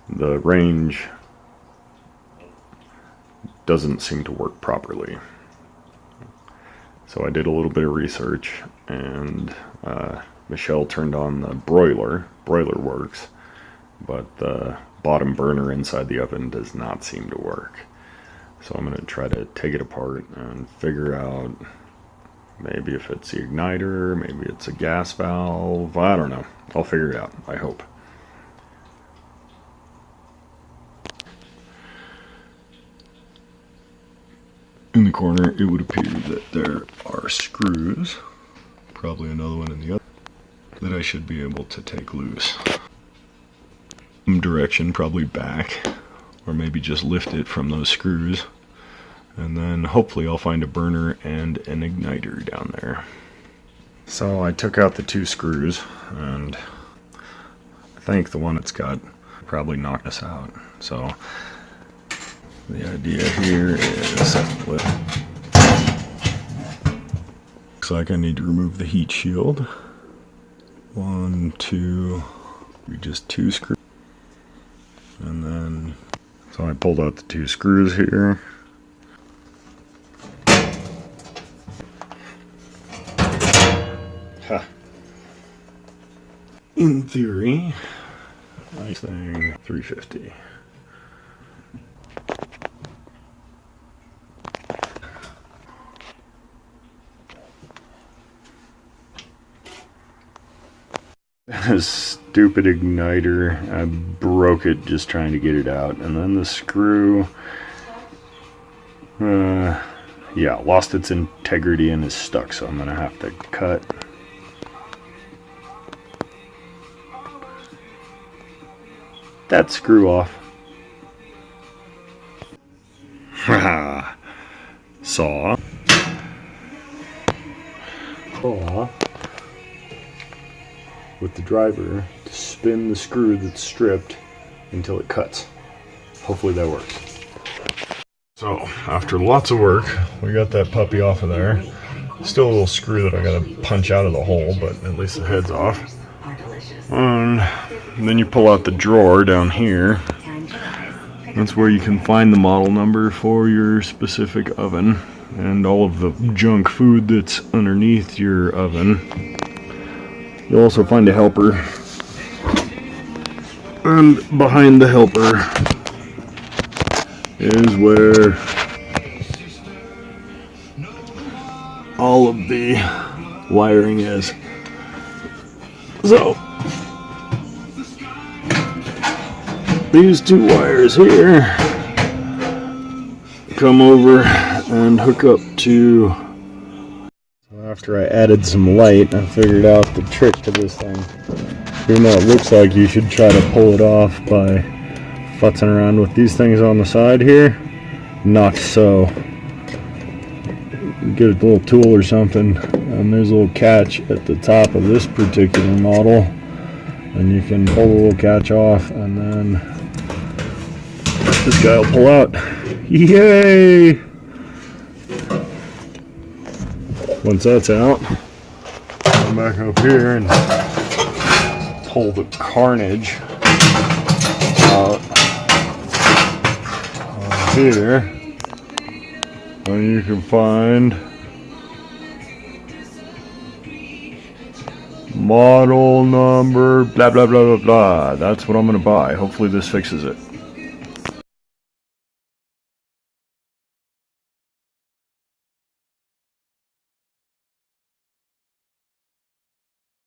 the range doesn't seem to work properly. So I did a little bit of research, and Michelle turned on the broiler. Broiler works, but the bottom burner inside the oven does not seem to work. So I'm going to try to take it apart and figure out maybe if it's the igniter, maybe it's a gas valve, I don't know. I'll figure it out, I hope. In the corner, it would appear that there are screws, probably another one in the other, that I should be able to take loose. Some direction, probably back, or maybe just lift it from those screws, and then hopefully I'll find a burner and an igniter down there. So I took out the two screws, and I think the one it's got probably knocked us out. So the idea here is, looks like I need to remove the heat shield. One, two, just two screws. And then, so I pulled out the two screws here. Ha. In theory, nice thing, 350. This stupid igniter, I broke it just trying to get it out, and then the screw, yeah, lost its integrity and is stuck, so I'm gonna have to cut. That screw off. Saw. With the driver to spin the screw that's stripped until it cuts. Hopefully that works. So after lots of work, we got that puppy off of there. Still a little screw that I gotta punch out of the hole, but at least the head's off. And then you pull out the drawer down here. That's where you can find the model number for your specific oven and all of the junk food that's underneath your oven. You'll also find a helper, and behind the helper is where all of the wiring is. So these two wires here come over and hook up to. After I added some light, I figured out the trick to this thing. Even though it looks like you should try to pull it off by futzing around with these things on the side here, not so. Get a little tool or something, and there's a little catch at the top of this particular model, and you can pull the little catch off, and then this guy will pull out. Yay! Once that's out, come back up here and pull the carnage out here, and you can find model number blah blah blah blah blah. That's what I'm gonna buy. Hopefully this fixes it.